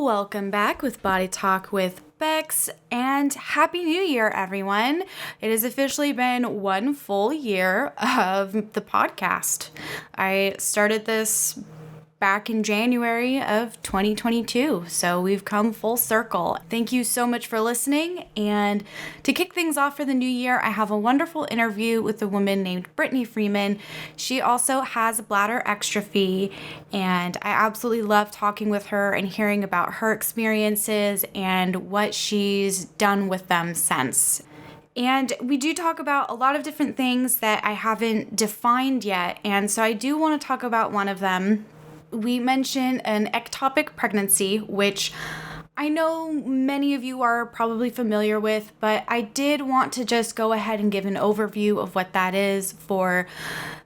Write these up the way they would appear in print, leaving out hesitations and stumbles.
Welcome back with Body Talk with Becks, and Happy New Year, everyone. It has officially been 1 full year of the podcast. I started this back in January of 2022, so we've come full circle. Thank you so much for listening, and to kick things off for the new year, I have a wonderful interview with a woman named Brittney Freeman. She also has bladder exstrophy, and I absolutely love talking with her and hearing about her experiences and what she's done with them since. And we do talk about a lot of different things that I haven't defined yet, and so I do want to talk about one of them. We mentioned an ectopic pregnancy, which I know many of you are probably familiar with, but I did want to just go ahead and give an overview of what that is for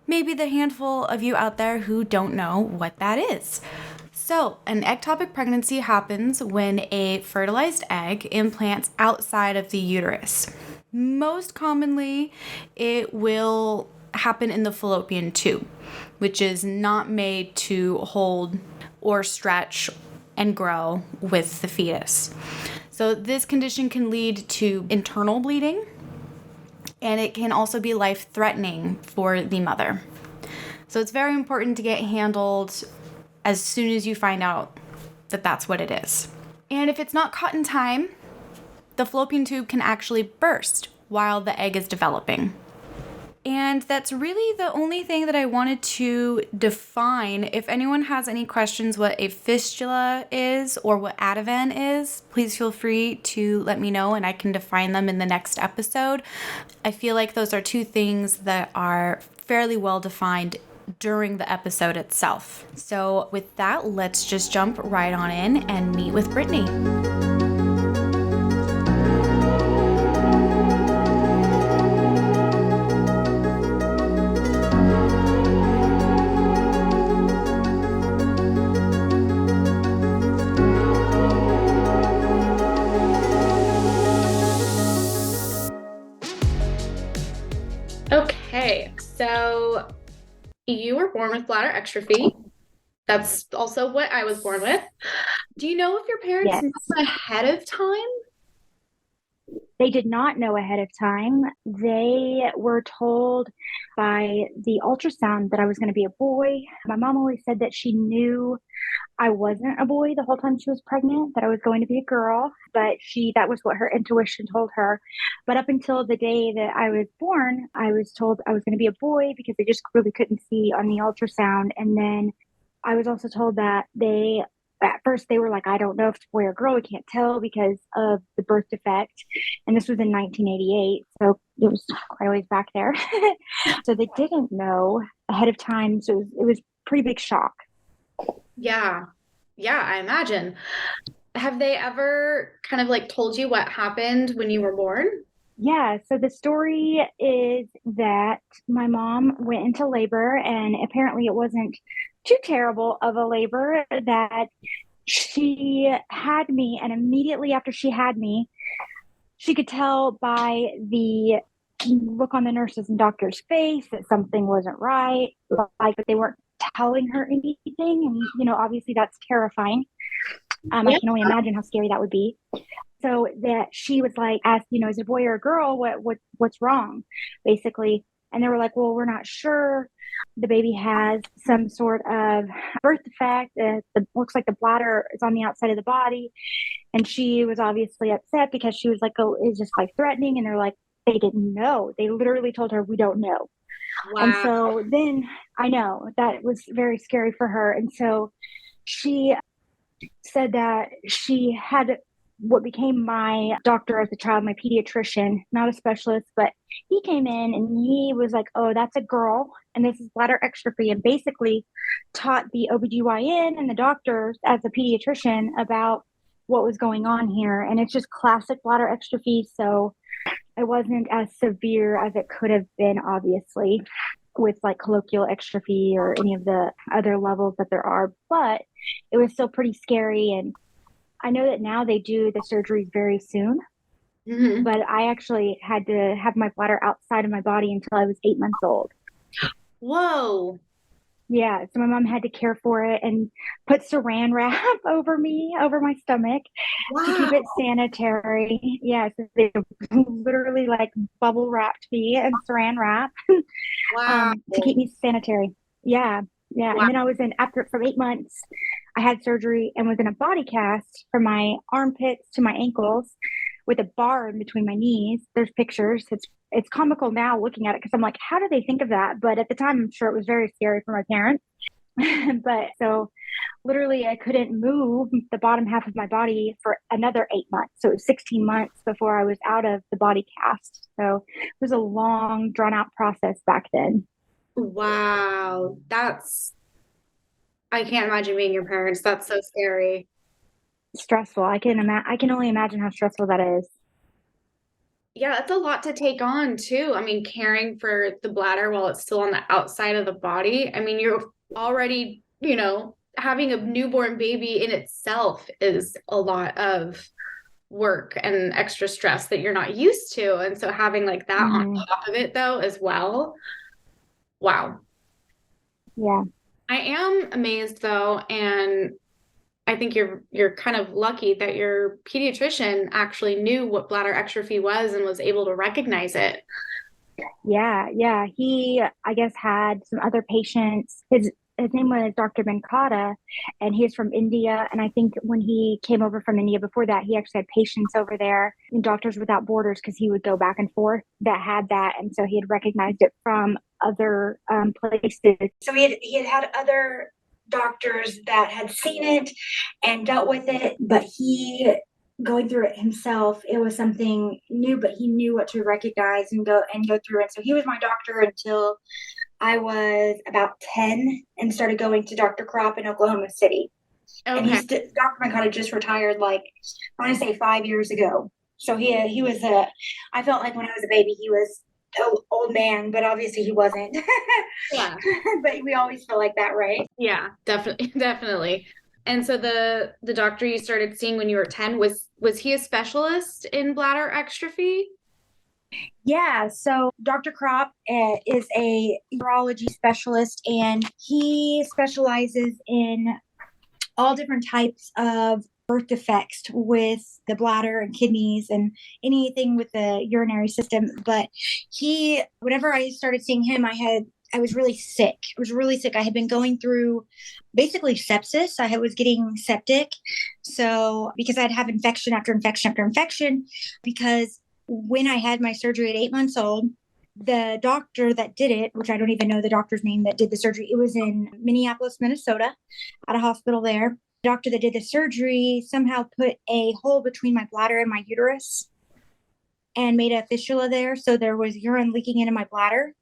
maybe the handful of you out there who don't know what that is. So, an ectopic pregnancy happens when a fertilized egg implants outside of the uterus. Most commonly, it will happen in the fallopian tube, which is not made to hold or stretch and grow with the fetus. So this condition can lead to internal bleeding, and it can also be life-threatening for the mother. So it's very important to get handled as soon as you find out that that's what it is. And if it's not caught in time, the fallopian tube can actually burst while the egg is developing. And that's really the only thing that I wanted to define. If anyone has any questions what a fistula is or what Ativan is, please feel free to let me know and I can define them in the next episode. I feel like those are two things that are fairly well defined during the episode itself. So with that, let's just jump right on in and meet with Brittney. Okay, so you were born with bladder exstrophy. That's also what I was born with. Do you know if your parents Yes. knew ahead of time? They did not know ahead of time. They were told by the ultrasound that I was going to be a boy. My mom always said that she knew I wasn't a boy the whole time she was pregnant, that I was going to be a girl, but that was what her intuition told her. But up until the day that I was born, I was told I was going to be a boy because they just really couldn't see on the ultrasound. And then I was also told that at first they were like, I don't know if it's a boy or girl. We can't tell because of the birth defect. And this was in 1988. So it was quite a ways back there. So they didn't know ahead of time. So it was pretty big shock. Yeah, I imagine. Have they ever kind of like told you what happened when you were born? Yeah, so the story is that my mom went into labor, and apparently it wasn't too terrible of a labor, that she had me, and immediately after she had me, she could tell by the look on the nurses and doctor's face that something wasn't right, like that they weren't telling her anything. And, obviously that's terrifying. I Yeah. can only imagine how scary that would be. So that she was like, asked, is it a boy or a girl? What's wrong, basically? And they were like, well, we're not sure. The baby has some sort of birth defect. Looks like the bladder is on the outside of the body. And she was obviously upset because she was like, oh, it's just like threatening. And they're like, they didn't know. They literally told her, we don't know. And Wow. so then I know that was very scary for her. And so she said that she had what became my doctor as a child, my pediatrician, not a specialist, but he came in and he was like, oh, that's a girl. And this is bladder exstrophy, and basically taught the OBGYN and the doctors as a pediatrician about what was going on here. And it's just classic bladder exstrophy. So it wasn't as severe as it could have been, obviously, with like colloquial exstrophy or any of the other levels that there are, but it was still pretty scary. And I know that now they do the surgeries very soon, Mm-hmm. but I actually had to have my bladder outside of my body until I was 8 months old. Whoa. Yeah, so my mom had to care for it and put saran wrap over me, over my stomach to keep Wow. it sanitary. Yeah, so they literally like bubble wrapped me and saran wrap Wow. to keep me sanitary. Yeah, yeah. Wow. And then I was in after from 8 months, I had surgery and was in a body cast from my armpits to my ankles with a bar in between my knees. There's pictures. It's comical now looking at it because I'm like, how did they think of that? But at the time, I'm sure it was very scary for my parents. But so literally, I couldn't move the bottom half of my body for another 8 months. So it was 16 months before I was out of the body cast. So it was a long, drawn out process back then. Wow. I can't imagine being your parents. That's so scary. Stressful. I can only imagine how stressful that is. Yeah, that's a lot to take on too. I mean, caring for the bladder while it's still on the outside of the body. I mean, you're already, having a newborn baby in itself is a lot of work and extra stress that you're not used to. And so having like that on Hmm. top of it though as well. Wow. Yeah. I am amazed though, and I think you're kind of lucky that your pediatrician actually knew what bladder exstrophy was and was able to recognize it. Yeah, yeah. He, I guess, had some other patients. His name was Dr. Venkata, and he is from India. And I think when he came over from India before that, he actually had patients over there in Doctors Without Borders because he would go back and forth that had that, and so he had recognized it from other places. So he had other doctors that had seen it and dealt with it, but he going through it himself, it was something new, but he knew what to recognize and go through it. So he was my doctor until I was about 10 and started going to Dr. Crop in Oklahoma City. And Okay. Dr. McConnell just retired like I want to say 5 years ago. So he was I felt like when I was a baby he was an old man, but obviously he wasn't. Yeah. But we always feel like that, right? Yeah, definitely, definitely. And so the doctor you started seeing when you were 10 was he a specialist in bladder exstrophy? Yeah, so Dr. Crop is a urology specialist and he specializes in all different types of birth defects with the bladder and kidneys and anything with the urinary system. But whenever I started seeing him, I was really sick. I was really sick. I had been going through basically sepsis. I was getting septic. So, because I'd have infection after infection after infection, because when I had my surgery at 8 months old, the doctor that did it, which I don't even know the doctor's name that did the surgery, it was in Minneapolis, Minnesota, at a hospital there. The doctor that did the surgery somehow put a hole between my bladder and my uterus and made a fistula there. So there was urine leaking into my bladder.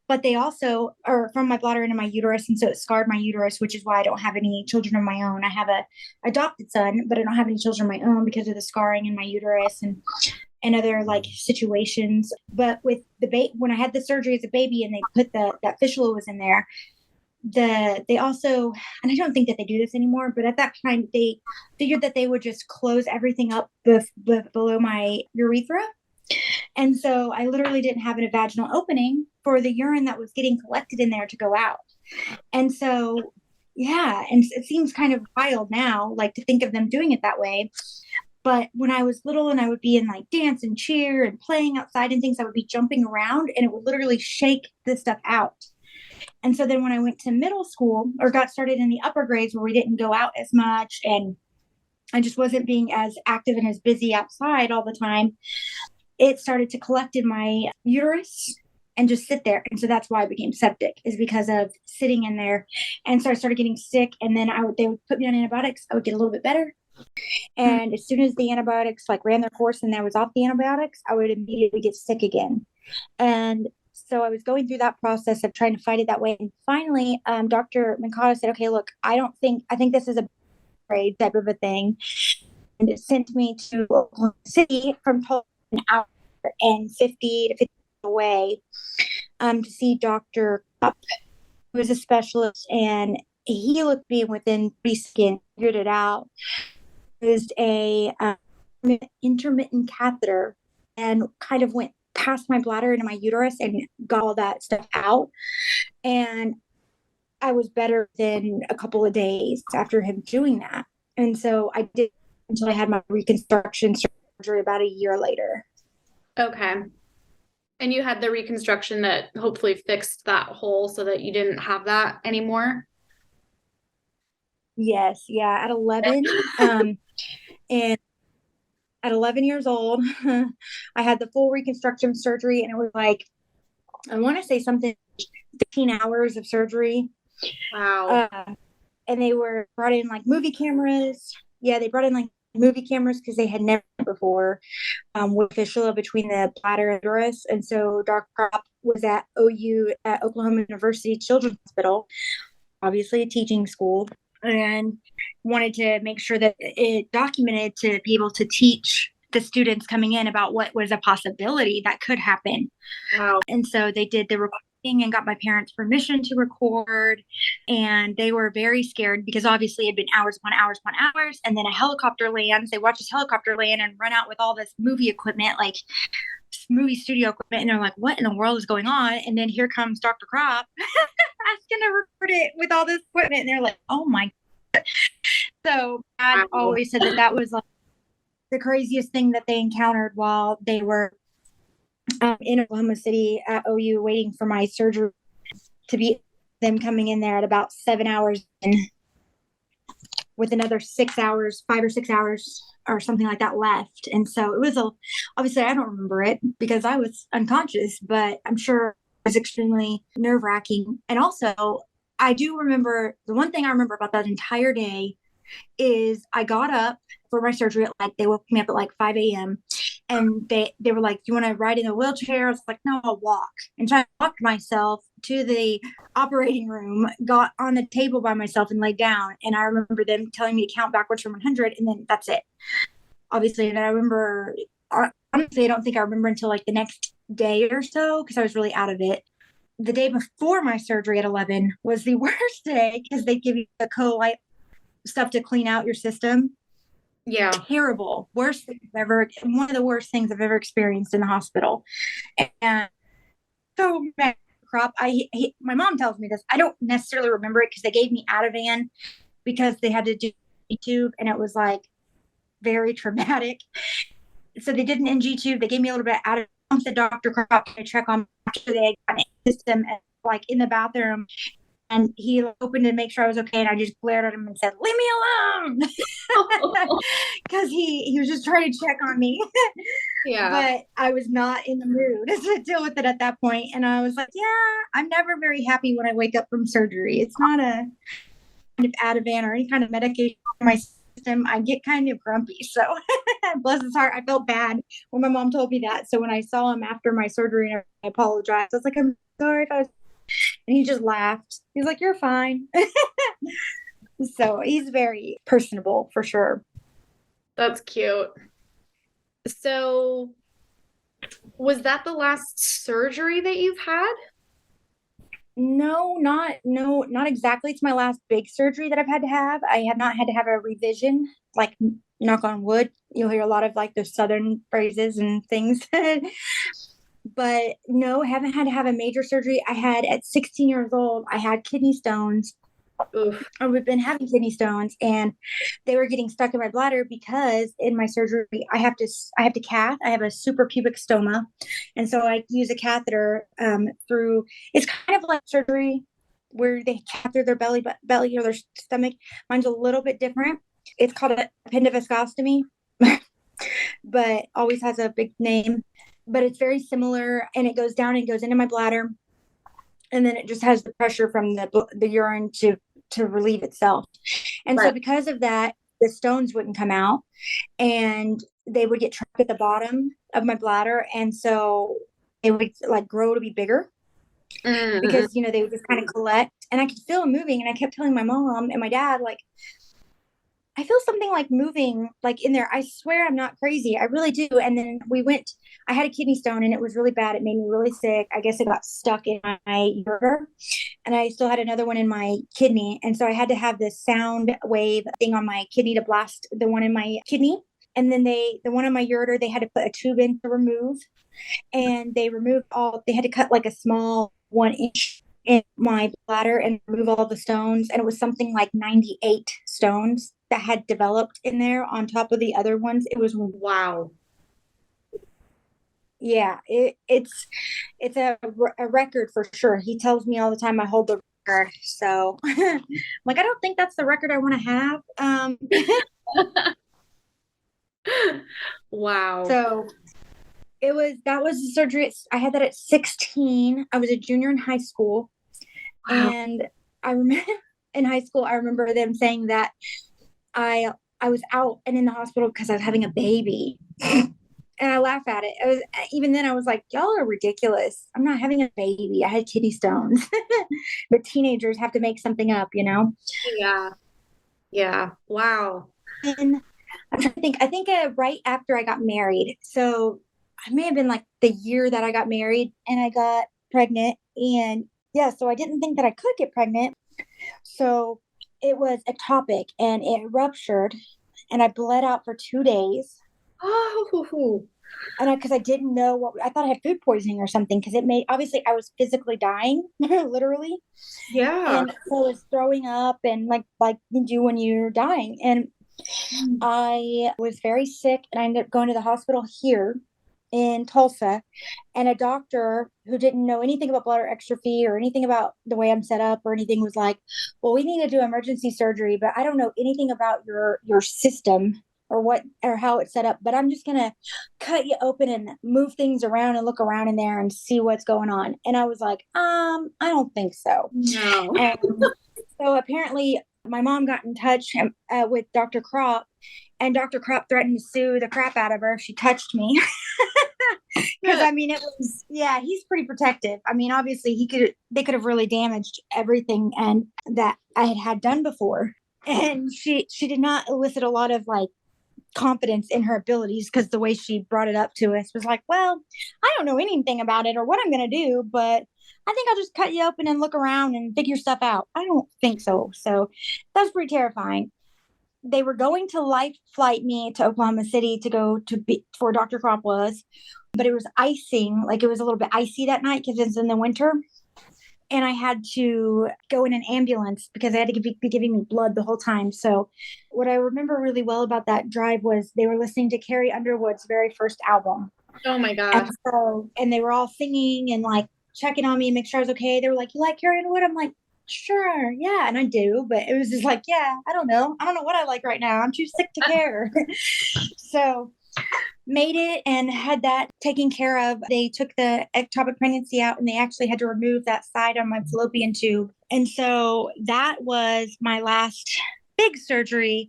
But they also are from my bladder into my uterus. And so it scarred my uterus, which is why I don't have any children of my own. I have a adopted son, but I don't have any children of my own because of the scarring in my uterus and other like situations. But with when I had the surgery as a baby and they put that fistula was in there, they also, and I don't think that they do this anymore, but at that time they figured that they would just close everything up below my urethra. And so I literally didn't have a vaginal opening for the urine that was getting collected in there to go out. And so, yeah, and it seems kind of wild now, like to think of them doing it that way. But when I was little and I would be in like dance and cheer and playing outside and things, I would be jumping around and it would literally shake this stuff out. And so then when I went to middle school or got started in the upper grades where we didn't go out as much and I just wasn't being as active and as busy outside all the time, it started to collect in my uterus and just sit there. And so that's why I became septic, is because of sitting in there. And so I started getting sick. And then they would put me on antibiotics. I would get a little bit better. And as soon as the antibiotics like ran their course and I was off the antibiotics, I would immediately get sick again. And so I was going through that process of trying to fight it that way. And finally, Dr. Mancata said, okay, look, I think this is a grade type of a thing. And it sent me to Oklahoma City from an hour and 50 to 50 away to see Dr. Cup, who was a specialist. And he looked at me within 3 seconds, figured it out. It was a intermittent catheter and kind of went past my bladder into my uterus and got all that stuff out. And I was better within a couple of days after him doing that. And so I did until I had my reconstruction surgery about a year later. Okay. And you had the reconstruction that hopefully fixed that hole so that you didn't have that anymore? Yes, yeah, at 11, and at 11 years old, I had the full reconstruction surgery, and it was like, I want to say something, 15 hours of surgery. Wow. And they were brought in like movie cameras. Yeah, they brought in like movie cameras because they had never before with fistula between the bladder and uterus. And so Dr. Crop was at OU, at Oklahoma University Children's Hospital, obviously a teaching school, and wanted to make sure that it documented to be able to teach the students coming in about what was a possibility that could happen. Wow. And so they did the recording and got my parents permission to record. And they were very scared because obviously it had been hours upon hours upon hours. And then a helicopter lands. They watch this helicopter land and run out with all this movie equipment, like movie studio equipment. And they're like, what in the world is going on? And then here comes Dr. Crop asking to record it with all this equipment. And they're like, oh my God. So Dad always said that was like the craziest thing that they encountered while they were in Oklahoma City at OU waiting for my surgery to be them coming in there at about 7 hours in, with another 6 hours, 5 or 6 hours or something like that left. And so it was obviously I don't remember it because I was unconscious, but I'm sure it was extremely nerve wracking. And also I do remember the one thing I remember about that entire day is I got up for my surgery at like, they woke me up at like 5 a.m. and they were like, do you want to ride in a wheelchair? I was like, no, I'll walk. And so I walked myself to the operating room, got on the table by myself and laid down. And I remember them telling me to count backwards from 100, and then that's it. Obviously, and I remember, honestly, I don't think I remember until like the next day or so because I was really out of it. The day before my surgery at 11 was the worst day because they give you the co-light stuff to clean out your system. Yeah. Terrible. Worst thing I've ever, one of the worst things I've ever experienced in the hospital. And so Crop, my mom tells me this. I don't necessarily remember it because they gave me Ativan because they had to do tube and it was like very traumatic. So they did an NG tube. They gave me a little bit of Ativan. Said Dr. Crop to check on after they had gotten a system and like in the bathroom. And he opened to make sure I was okay. And I just glared at him and said, leave me alone. Because he was just trying to check on me. Yeah. But I was not in the mood to deal with it at that point. And I was like, yeah, I'm never very happy when I wake up from surgery. It's not a kind of Ativan or any kind of medication in my system. I get kind of grumpy. So bless his heart, I felt bad when my mom told me that. So when I saw him after my surgery, and I apologized. I was like, I'm sorry if I was. And he just laughed. He's like, you're fine. So he's very personable for sure. That's cute. So was that the last surgery that you've had? No, not exactly. It's my last big surgery that I've had to have. I have not had to have a revision, like knock on wood. You'll hear a lot of like those Southern phrases and things. But no, I haven't had to have a major surgery. I had at 16 years old, I had kidney stones. Oof. We've been having kidney stones and they were getting stuck in my bladder because in my surgery I have to cath. I have a suprapubic stoma. And so I use a catheter through, it's kind of like surgery where they catheter their belly or their stomach. Mine's a little bit different. It's called an appendivascostomy, but always has a big name. But it's very similar and it goes down and goes into my bladder. And then it just has the pressure from the urine to relieve itself. And Right. so because of that, the stones wouldn't come out and they would get trapped at the bottom of my bladder. And so it would like grow to be bigger because, they would just kind of collect and I could feel them moving. And I kept telling my mom and my dad, like, I feel something like moving like in there. I swear I'm not crazy. I really do. And then I had a kidney stone and it was really bad. It made me really sick. I guess it got stuck in my ureter and I still had another one in my kidney. And so I had to have this sound wave thing on my kidney to blast the one in my kidney. And then the one in my ureter, they had to put a tube in to remove and they had to cut like a small 1 inch in my bladder and remove all the stones. And it was something like 98 stones that had developed in there on top of the other ones. It was, Wow. yeah, it's a record for sure. He tells me all the time I hold the record. So like, I don't think that's the record I want to have. Wow. So that was the surgery. I had that at 16. I was a junior in high school. Wow. And I remember in high school, I remember them saying that I was out and in the hospital because I was having a baby. And I laugh at it. Even then I was like, y'all are ridiculous. I'm not having a baby. I had kidney stones. But teenagers have to make something up, you know? Yeah. Yeah. Wow. And I'm trying to think. I think right after I got married. So I may have been like the year that I got married and I got pregnant. And yeah, so I didn't think that I could get pregnant. So it was ectopic and it ruptured and I bled out for 2 days. Oh, And because I didn't know what I thought I had food poisoning or something because it made obviously I was physically dying, literally. yeah. And so I was throwing up and like you do when you're dying. And I was very sick and I ended up going to the hospital here in Tulsa. And a doctor who didn't know anything about bladder exstrophy or anything about the way I'm set up or anything was like, well, we need to do emergency surgery, but I don't know anything about your system or what or how it's set up, but I'm just gonna cut you open and move things around and look around in there and see what's going on. And I was like, I don't think so. No. And so apparently my mom got in touch with Dr. Crop, and Dr. Crop threatened to sue the crap out of her if she touched me. Because I mean, it was, yeah, he's pretty protective. I mean, obviously, they could have really damaged everything and that I had done before. And she did not elicit a lot of like confidence in her abilities because the way she brought it up to us was like, well, I don't know anything about it or what I'm going to do, but I think I'll just cut you open and look around and figure stuff out. I don't think so. So that's pretty terrifying. They were going to life flight me to Oklahoma City to go to be where Dr. Crop was, but it was icing. Like it was a little bit icy that night because it's in the winter. And I had to go in an ambulance because they had to be giving me blood the whole time. So, what I remember really well about that drive was they were listening to Carrie Underwood's very first album. Oh my gosh. And they were all singing and like checking on me and make sure I was okay. They were like, "You like Carrie Underwood?" I'm like, "Sure, yeah," and I do. But it was just like, "Yeah, I don't know. I don't know what I like right now. I'm too sick to care." So made it and had that taken care of. They took the ectopic pregnancy out and they actually had to remove that side on my fallopian tube. And so that was my last big surgery.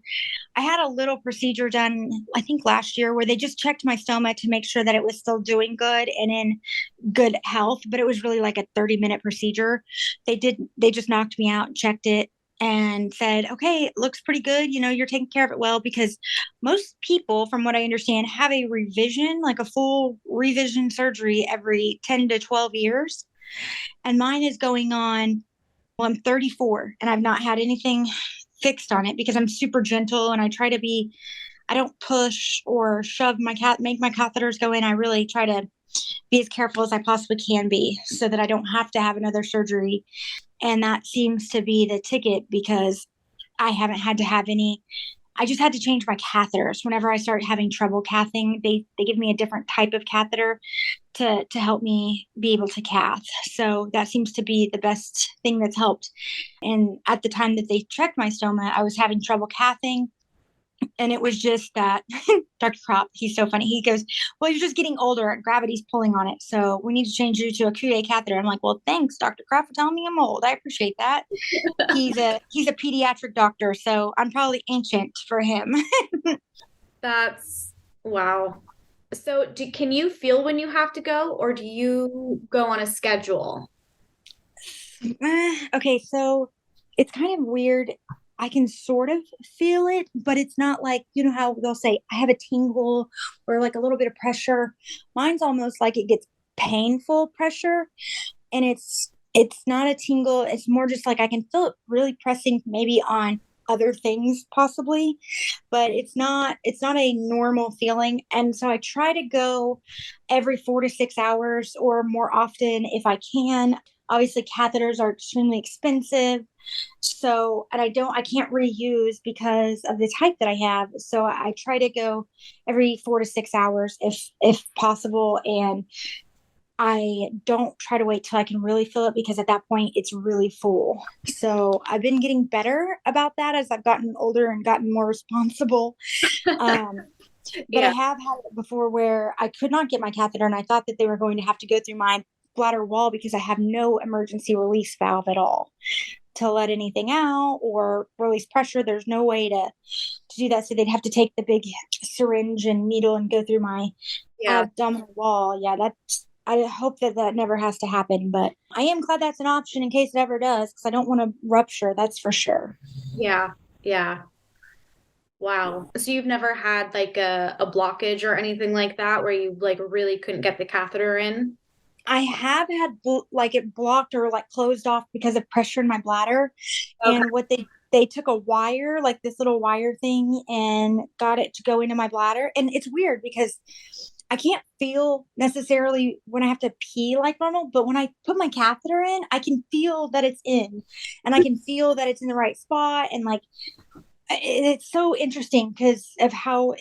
I had a little procedure done, I think last year, where they just checked my stoma to make sure that it was still doing good and in good health, but it was really like a 30-minute procedure. They just knocked me out, checked it, and said, okay, it looks pretty good. You know, you're taking care of it well, because most people, from what I understand, have a revision, like a full revision surgery every 10 to 12 years. And mine is going on, well, I'm 34 and I've not had anything fixed on it because I'm super gentle and I try to be, I don't push or shove make my catheters go in. I really try to be as careful as I possibly can be so that I don't have to have another surgery. And that seems to be the ticket because I haven't had to have any. I just had to change my catheters. Whenever I start having trouble cathing, they give me a different type of catheter to help me be able to cath. So that seems to be the best thing that's helped. And at the time that they checked my stoma, I was having trouble cathing. And it was just that Dr. Crop, he's so funny. He goes, well, you're just getting older. Gravity's pulling on it. So we need to change you to a QA catheter. I'm like, well, thanks, Dr. Crop, for telling me I'm old. I appreciate that. He's a pediatric doctor, so I'm probably ancient for him. That's wow. So can you feel when you have to go, or do you go on a schedule? Okay, so it's kind of weird. I can sort of feel it, but it's not like, you know how they'll say, I have a tingle or like a little bit of pressure. Mine's almost like it gets painful pressure, and it's not a tingle. It's more just like I can feel it really pressing maybe on other things possibly, but it's not a normal feeling. And so I try to go every 4 to 6 hours or more often if I can. Obviously catheters are extremely expensive. So, and I can't reuse because of the type that I have. So I try to go every 4 to 6 hours if possible. And I don't try to wait till I can really fill it because at that point it's really full. So I've been getting better about that as I've gotten older and gotten more responsible. Um, but I Yeah. have had it before where I could not get my catheter and I thought that they were going to have to go through my bladder wall because I have no emergency release valve at all to let anything out or release pressure. There's no way to do that. So they'd have to take the big syringe and needle and go through my Yeah. abdominal wall. Yeah, I hope that that never has to happen, but I am glad that's an option in case it ever does because I don't want to rupture. That's for sure. Yeah. Yeah. Wow. So you've never had like a blockage or anything like that where you like really couldn't get the catheter in? I have had like it blocked or like closed off because of pressure in my bladder. Okay. And what they took a wire, like this little wire thing, and got it to go into my bladder. And it's weird because I can't feel necessarily when I have to pee like normal, but when I put my catheter in, I can feel that it's in, and I can feel that it's in the right spot. And like it's so interesting because of how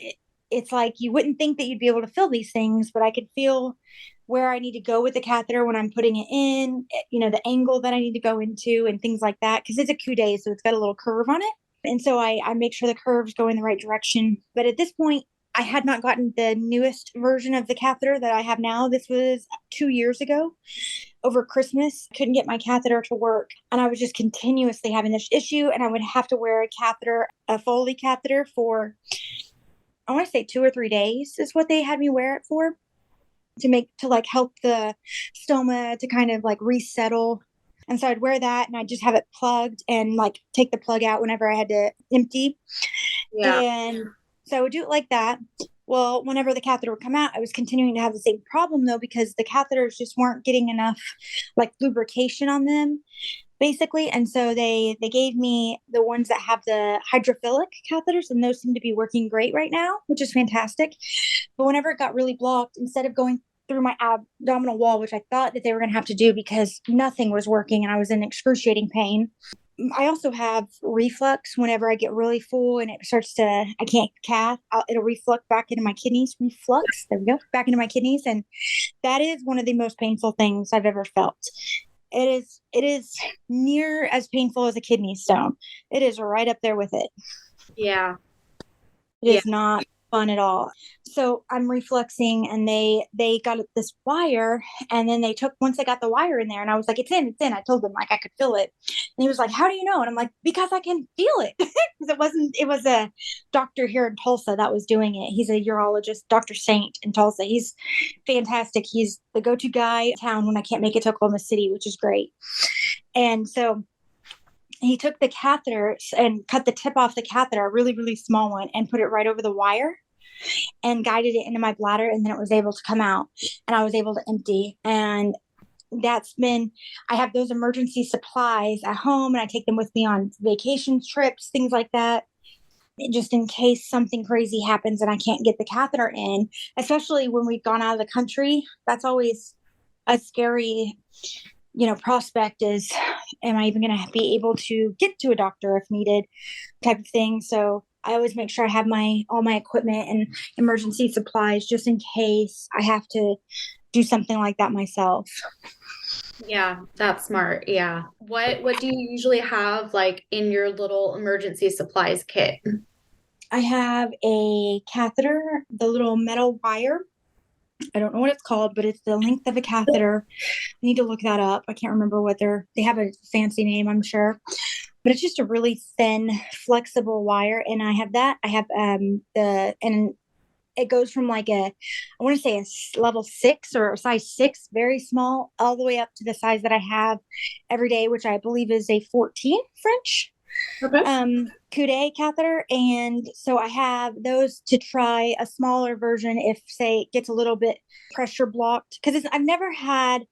it's like you wouldn't think that you'd be able to feel these things, but I could feel where I need to go with the catheter when I'm putting it in, the angle that I need to go into and things like that. Cause it's a coude, so it's got a little curve on it. And so I make sure the curves go in the right direction. But at this point, I had not gotten the newest version of the catheter that I have now. This was 2 years ago over Christmas. Couldn't get my catheter to work. And I was just continuously having this issue. And I would have to wear a catheter, a Foley catheter for, I want to say 2 or 3 days is what they had me wear it for to like help the stoma to kind of like resettle. And so I'd wear that and I'd just have it plugged and like take the plug out whenever I had to empty. Yeah. And so I would do it like that. Well, whenever the catheter would come out, I was continuing to have the same problem though, because the catheters just weren't getting enough like lubrication on them, basically. And so they gave me the ones that have the hydrophilic catheters, and those seem to be working great right now, which is fantastic. But whenever it got really blocked, instead of going through my abdominal wall, which I thought that they were going to have to do because nothing was working and I was in excruciating pain. I also have reflux whenever I get really full and it starts to, I can't cath, it'll reflux back into my kidneys. Reflux, there we go, back into my kidneys. And that is one of the most painful things I've ever felt. It is near as painful as a kidney stone. It is right up there with it. Yeah. It Yeah. is not fun at all. So I'm refluxing and they got this wire, and then they took, once I got the wire in there and I was like, it's in. I told them like I could feel it. And he was like, how do you know? And I'm like, because I can feel it. Because it was a doctor here in Tulsa that was doing it. He's a urologist, Dr. Saint in Tulsa. He's fantastic. He's the go-to guy in town when I can't make it to Oklahoma City, which is great. And so he took the catheter and cut the tip off the catheter, a really, really small one, and put it right over the wire and guided it into my bladder. And then it was able to come out and I was able to empty. And I have those emergency supplies at home and I take them with me on vacation trips, things like that, just in case something crazy happens and I can't get the catheter in, especially when we've gone out of the country. That's always a scary prospect is, am I even going to be able to get to a doctor if needed type of thing. So I always make sure I have all my equipment and emergency supplies just in case I have to do something like that myself. Yeah, that's smart. Yeah. What do you usually have like in your little emergency supplies kit? I have a catheter, the little metal wire. I don't know what it's called, but it's the length of a catheter. I need to look that up. I can't remember what they have a fancy name, I'm sure. But it's just a really thin, flexible wire. And I have that. I have and it goes from like I want to say a level 6 or a size 6, very small, all the way up to the size that I have every day, which I believe is a 14 French coude catheter. And so I have those to try a smaller version if, say, it gets a little bit pressure blocked. Because I've never had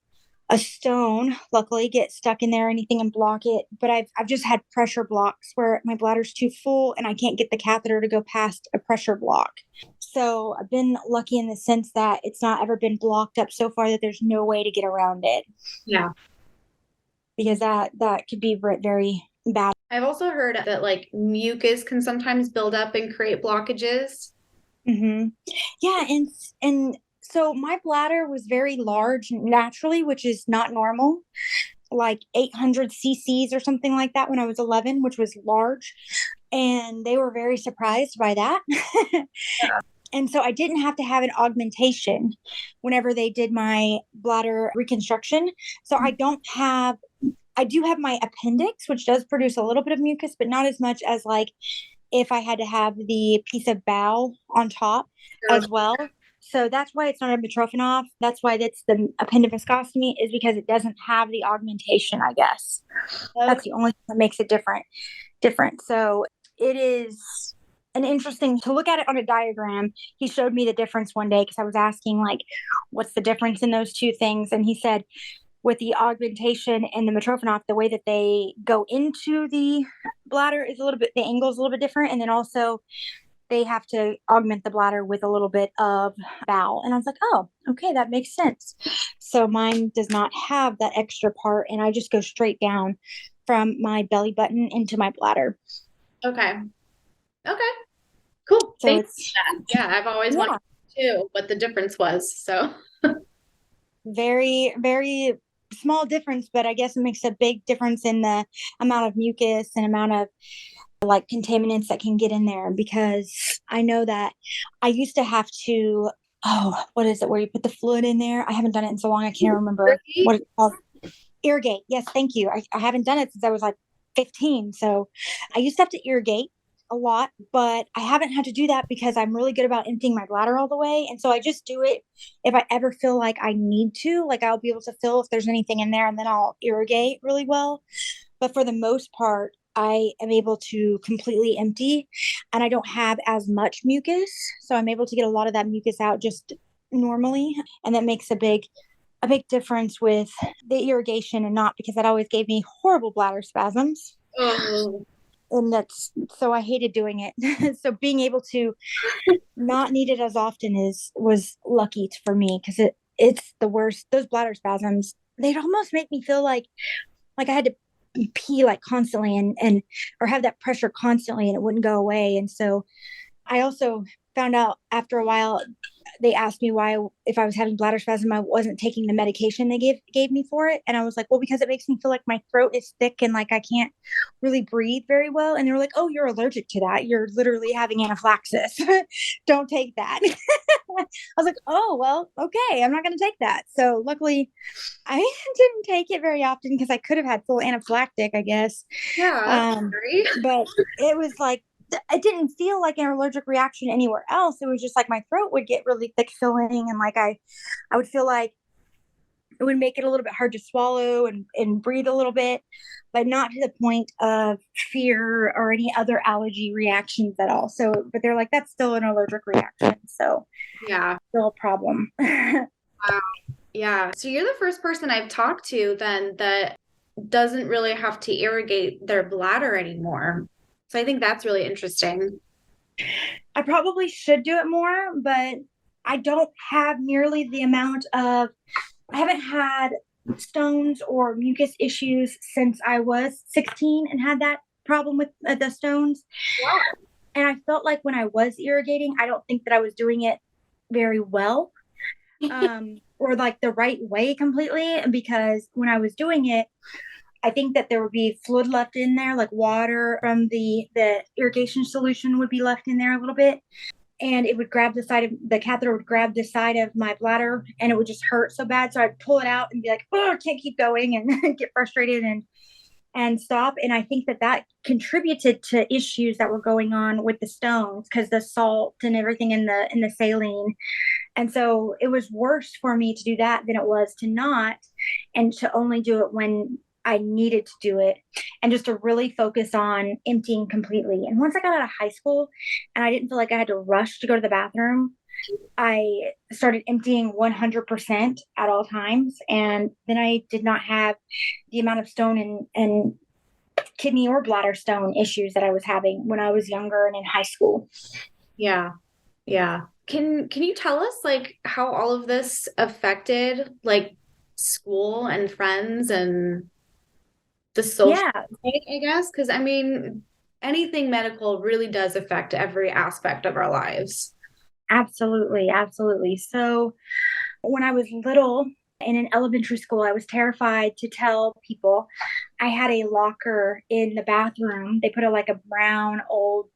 a stone, luckily, get stuck in there or anything and block it. But I've just had pressure blocks where my bladder's too full and I can't get the catheter to go past a pressure block. So I've been lucky in the sense that it's not ever been blocked up so far that there's no way to get around it. Yeah. because that could be very bad. I've also heard that like mucus can sometimes build up and create blockages. Hmm. Yeah, and so my bladder was very large naturally, which is not normal, like 800 cc's or something like that when I was 11, which was large. And they were very surprised by that. And so I didn't have to have an augmentation whenever they did my bladder reconstruction. So I do have my appendix, which does produce a little bit of mucus, but not as much as like if I had to have the piece of bowel on top Sure. as well. So that's why it's not a Mitrophanoff. That's why that's the appendivascostomy, is because it doesn't have the augmentation, I guess. That's Okay. the only thing that makes it different. So it is an interesting to look at it on a diagram. He showed me the difference one day because I was asking like, what's the difference in those two things? And he said, with the augmentation and the Mitrophanoff, the way that they go into the bladder is a little bit, the angle is a little bit different. And then also they have to augment the bladder with a little bit of bowel. And I was like, oh, okay, that makes sense. So mine does not have that extra part. And I just go straight down from my belly button into my bladder. Okay. Okay. Cool. So Thank you it's, for that. Yeah, I've always yeah, wondered too what the difference was. So very small difference, but I guess it makes a big difference in the amount of mucus and amount of like contaminants that can get in there, because I know that I used to have to, oh, what is it, where you put the fluid in there? I haven't done it in so long I can't remember what it's called. Irrigate. Yes, thank you. I haven't done it since I was like 15. So I used to have to irrigate a lot, but I haven't had to do that because I'm really good about emptying my bladder all the way. And so I just do it if I ever feel like I need to, like I'll be able to feel if there's anything in there, and then I'll irrigate really well. But for the most part, I am able to completely empty, and I don't have as much mucus. So I'm able to get a lot of that mucus out just normally. And that makes a big difference with the irrigation, and not because that always gave me horrible bladder spasms. oh, And that's, so I hated doing it. So being able to not need it as often was lucky for me, because it's the worst. Those bladder spasms, they'd almost make me feel like I had to pee like constantly, and or have that pressure constantly, and it wouldn't go away. And so I also found out after a while, they asked me why, if I was having bladder spasm, I wasn't taking the medication they gave me for it. And I was like, well, because it makes me feel like my throat is thick and like I can't really breathe very well. And they were like, oh, you're allergic to that. You're literally having anaphylaxis. Don't take that. I was like, oh, well, okay, I'm not going to take that. So luckily, I didn't take it very often because I could have had full anaphylactic, I guess. yeah, that's Um, scary. but it was like, it didn't feel like an allergic reaction anywhere else. It was just like my throat would get really thick filling, and like I would feel like it would make it a little bit hard to swallow and breathe a little bit, but not to the point of fear or any other allergy reactions at all. So, but they're like, that's still an allergic reaction. So, Yeah. still a problem. Wow. Yeah. So you're the first person I've talked to then that doesn't really have to irrigate their bladder anymore. So I think that's really interesting. I probably should do it more, but I don't have nearly the amount of, I haven't had stones or mucus issues since I was 16 and had that problem with the stones. And I felt like when I was irrigating, I don't think that I was doing it very well, or like the right way completely. Because when I was doing it, I think that there would be fluid left in there, like water from the irrigation solution would be left in there a little bit, and it would grab the side of the catheter would grab the side of my bladder, and it would just hurt so bad. So I'd pull it out and be like, oh, I can't keep going, and get frustrated and stop. And I think that that contributed to issues that were going on with the stones, because the salt and everything in the saline. And so it was worse for me to do that than it was to not, and to only do it when I needed to do it, and just to really focus on emptying completely. And once I got out of high school and I didn't feel like I had to rush to go to the bathroom, I started emptying 100% at all times. And then I did not have the amount of stone and kidney or bladder stone issues that I was having when I was younger and in high school. Yeah. Yeah. Can you tell us like how all of this affected like school and friends and the social Yeah, side, I guess. Because I mean, anything medical really does affect every aspect of our lives. absolutely. Absolutely. So when I was little in an elementary school, I was terrified to tell people I had a locker in the bathroom. They put like a brown, old,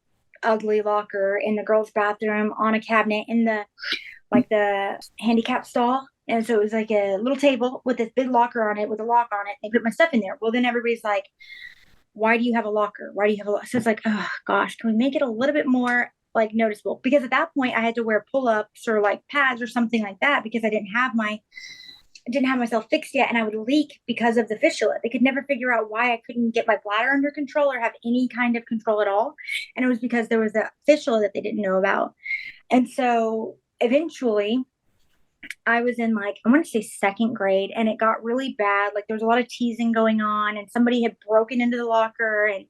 ugly locker in the girls' bathroom on a cabinet in the handicap stall. And so it was like a little table with this big locker on it with a lock on it. They put my stuff in there. Well, then everybody's like, why do you have a locker? Why do you have a locker? So it's like, oh gosh, can we make it a little bit more like noticeable? Because at that point I had to wear pull-ups or like pads or something like that because I didn't have myself fixed yet and I would leak because of the fistula. They could never figure out why I couldn't get my bladder under control or have any kind of control at all. And it was because there was a fistula that they didn't know about. And so eventually I was in like, I want to say second grade, and it got really bad. Like there was a lot of teasing going on, and somebody had broken into the locker and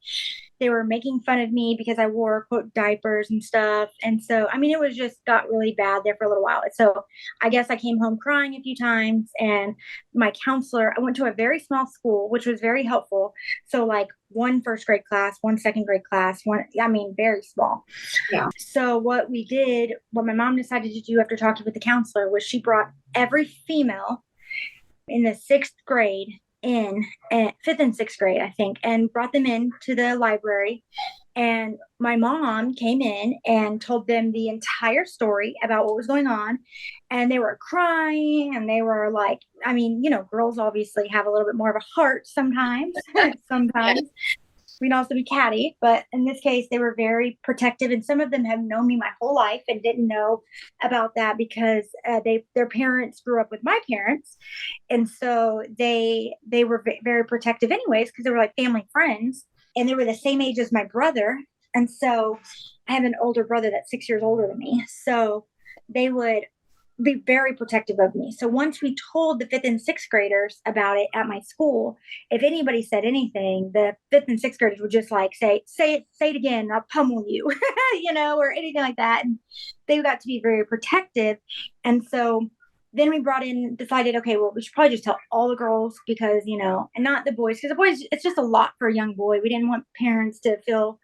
they were making fun of me because I wore quote diapers and stuff. And so, I mean, it was just got really bad there for a little while. So I guess I came home crying a few times, and my counselor, I went to a very small school, which was very helpful. So like one first grade class, one second grade class, one, I mean, very small. Yeah. So what my mom decided to do after talking with the counselor was she brought every female in the sixth grade in fifth and sixth grade, I think, and brought them in to the library. And my mom came in and told them the entire story about what was going on. And they were crying and they were like, I mean, girls obviously have a little bit more of a heart sometimes, Yeah. sometimes we can also be catty, but in this case, they were very protective. And some of them have known me my whole life and didn't know about that because their parents grew up with my parents, and so they were very protective, anyways, because they were like family friends, and they were the same age as my brother. And so I have an older brother that's 6 years older than me, so they would be very protective of me. So once we told the fifth and sixth graders about it at my school, if anybody said anything, the fifth and sixth graders would just like say it again, I'll pummel you, or anything like that. And they got to be very protective. And so then we decided, okay, well, we should probably just tell all the girls because, and not the boys, because the boys, it's just a lot for a young boy. We didn't want parents to feel,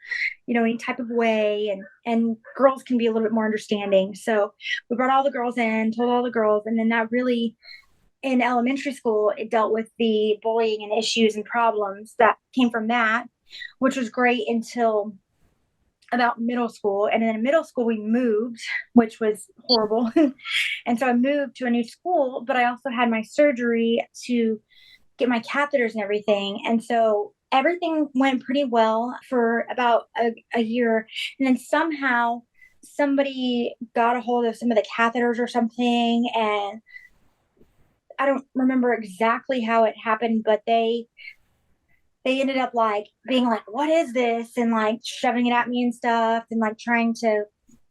any type of way. And girls can be a little bit more understanding. So we brought all the girls in, told all the girls. And then that really, in elementary school, it dealt with the bullying and issues and problems that came from that, which was great until about middle school. And then in middle school, we moved, which was horrible. And so I moved to a new school, but I also had my surgery to get my catheters and everything. And so everything went pretty well for about a year. And then somehow somebody got a hold of some of the catheters or something. And I don't remember exactly how it happened, but they ended up like being like, what is this? And like shoving it at me and stuff and like trying to,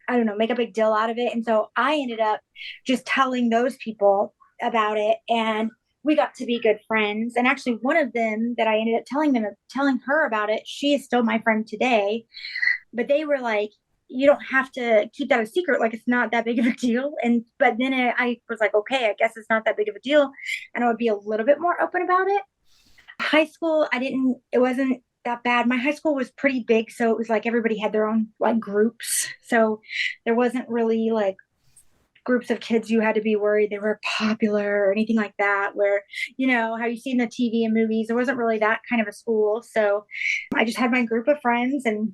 I don't know, make a big deal out of it. And so I ended up just telling those people about it. And we got to be good friends. And actually one of them that I ended up telling her about it, she is still my friend today. But they were like, you don't have to keep that a secret. Like it's not that big of a deal. But then I was like, okay, I guess it's not that big of a deal. And I would be a little bit more open about it. High school, it wasn't that bad. My high school was pretty big, so it was like everybody had their own like groups. So there wasn't really like groups of kids you had to be worried they were popular or anything like that, where, how you see in the TV and movies, there wasn't really that kind of a school. So I just had my group of friends, and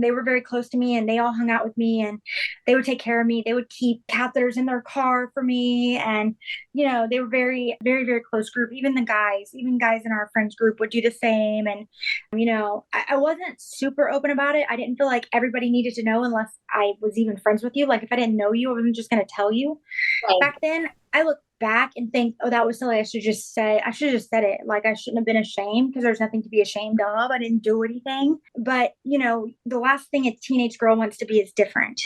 they were very close to me and they all hung out with me and they would take care of me. They would keep catheters in their car for me. And, they were very, very, very close group. Even guys in our friends group would do the same. And, I wasn't super open about it. I didn't feel like everybody needed to know unless I was even friends with you. Like if I didn't know you, I wasn't just going to tell you. Right. Back then, I look back and think, oh, that was silly. I should have just said it. Like I shouldn't have been ashamed because there's nothing to be ashamed of. I didn't do anything. But, the last thing a teenage girl wants to be is different.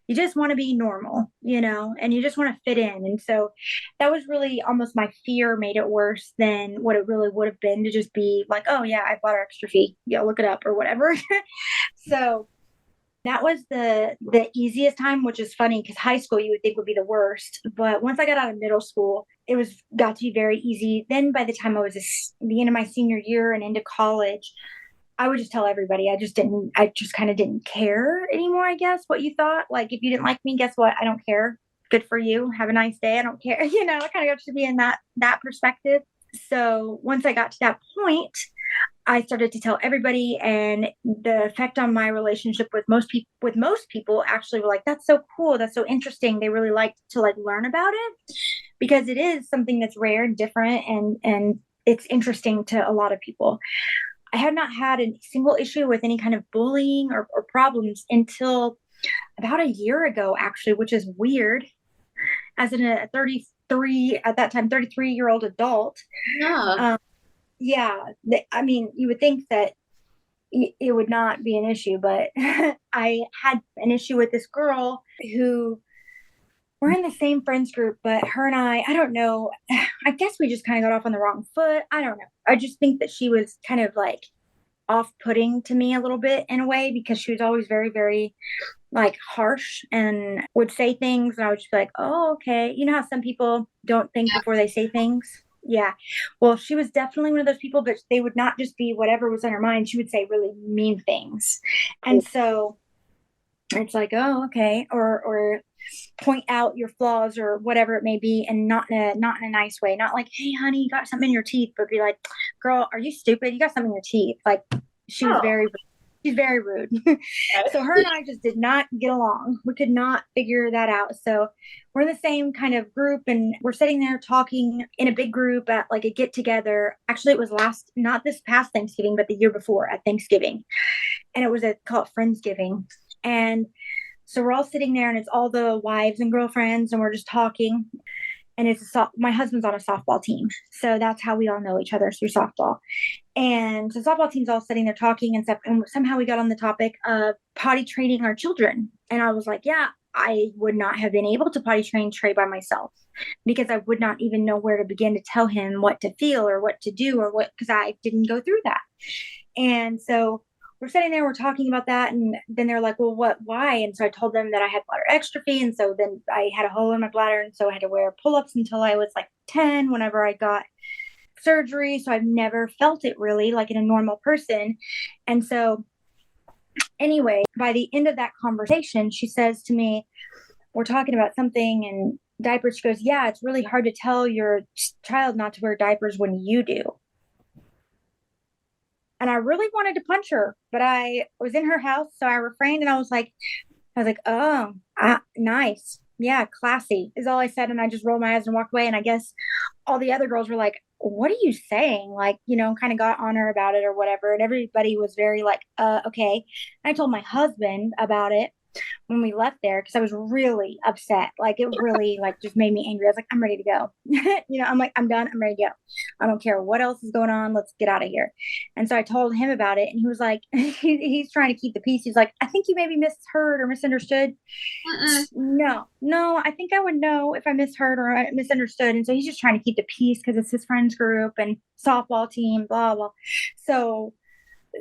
You just want to be normal, and you just want to fit in. And so that was really almost my fear made it worse than what it really would have been to just be like, oh yeah, I bought our Exstrophy. Yeah, look it up or whatever. So that was the easiest time, which is funny because high school you would think would be the worst. But once I got out of middle school, it was got to be very easy. Then by the time I was the end of my senior year and into college, I would just tell everybody. I just kind of didn't care anymore, I guess, what you thought. Like, if you didn't like me, guess what? I don't care. Good for you. Have a nice day. I don't care. I kind of got to be in that perspective. So once I got to that point, I started to tell everybody, and the effect on my relationship with most people actually were like, that's so cool. That's so interesting. They really like to like learn about it because it is something that's rare and different, and it's interesting to a lot of people. I have not had a single issue with any kind of bullying or problems until about a year ago, actually, which is weird. As a 33, at that time, 33-year-old adult. Yeah. Yeah. I mean, you would think that it would not be an issue, but I had an issue with this girl who we're in the same friends group, but her and I don't know. I guess we just kind of got off on the wrong foot. I don't know. I just think that she was kind of like off-putting to me a little bit in a way because she was always very, very like harsh and would say things, and I would just be like, oh, okay. You know how some people don't think before they say things? Yeah. Well, she was definitely one of those people, but they would not just be whatever was on her mind. She would say really mean things. And so it's like, oh, okay. Or point out your flaws or whatever it may be, and not in a nice way. Not like, hey honey, you got something in your teeth, but be like, girl, are you stupid? You got something in your teeth. Like, she was very she's very rude. So her and I just did not get along. We could not figure that out. So we're in the same kind of group, and we're sitting there talking in a big group at like a get together. Actually, it was not this past Thanksgiving, but the year before at Thanksgiving. And it was called Friendsgiving. And so we're all sitting there, and it's all the wives and girlfriends, and we're just talking. And my husband's on a softball team, so that's how we all know each other, through softball. And so softball team's all sitting there talking and stuff, and somehow we got on the topic of potty training our children. And I was like, yeah, I would not have been able to potty train Trey by myself because I would not even know where to begin to tell him what to feel or what to do or what, because I didn't go through that. And so we're sitting there, we're talking about that. And then they're like, well, why? And so I told them that I had bladder exstrophy. And so then I had a hole in my bladder. And so I had to wear pull-ups until I was like 10, whenever I got surgery. So I've never felt it really like in a normal person. And so anyway, by the end of that conversation, she says to me, we're talking about something and diapers. She goes, yeah, it's really hard to tell your child not to wear diapers when you do. And I really wanted to punch her, but I was in her house, so I refrained, and I was like, oh, nice. Yeah, classy is all I said. And I just rolled my eyes and walked away. And I guess all the other girls were like, what are you saying? Like, kind of got on her about it or whatever. And everybody was very like, okay. And I told my husband about it when we left there because I was really upset. Like, it really like just made me angry. I was like, I'm ready to go. I'm like, I'm done. I'm ready to go. I don't care what else is going on. Let's get out of here. And so I told him about it, and he was like, he's trying to keep the peace. He's like, I think you maybe misheard or misunderstood. No, I think I would know if I misheard or I misunderstood. And so he's just trying to keep the peace because it's his friends group and softball team, blah, blah. So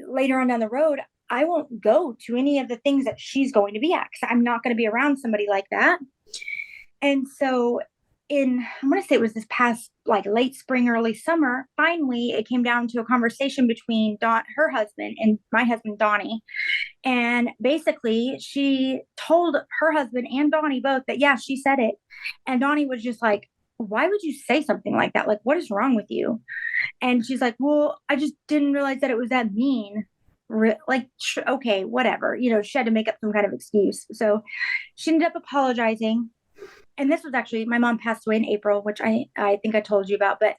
later on down the road, I won't go to any of the things that she's going to be at because I'm not going to be around somebody like that. And so I'm going to say it was this past like late spring, early summer, finally it came down to a conversation between her husband and my husband, Donnie. And basically she told her husband and Donnie both that, yeah, she said it. And Donnie was just like, why would you say something like that? Like, what is wrong with you? And she's like, well, I just didn't realize that it was that mean. Okay, whatever. She had to make up some kind of excuse. So she ended up apologizing. And this was actually, my mom passed away in April, which I think I told you about. But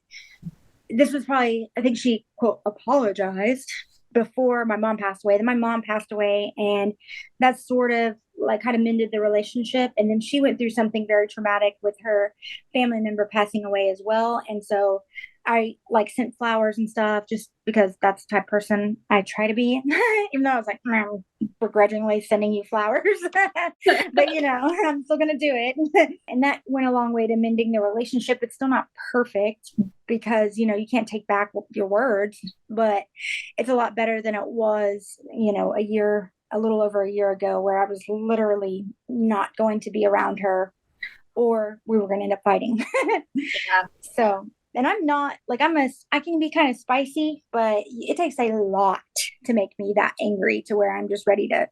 this was probably, I think she, quote, apologized before my mom passed away. Then my mom passed away, and that sort of like kind of mended the relationship. And then she went through something very traumatic with her family member passing away as well. And so I like sent flowers and stuff just because that's the type of person I try to be. Even though I was like, I'm begrudgingly sending you flowers. But I'm still going to do it. And that went a long way to mending the relationship. It's still not perfect because, you can't take back your words, but it's a lot better than it was, a little over a year ago, where I was literally not going to be around her or we were going to end up fighting. Yeah. So, and I'm not like, I can be kind of spicy, but it takes a lot to make me that angry to where I'm just ready to,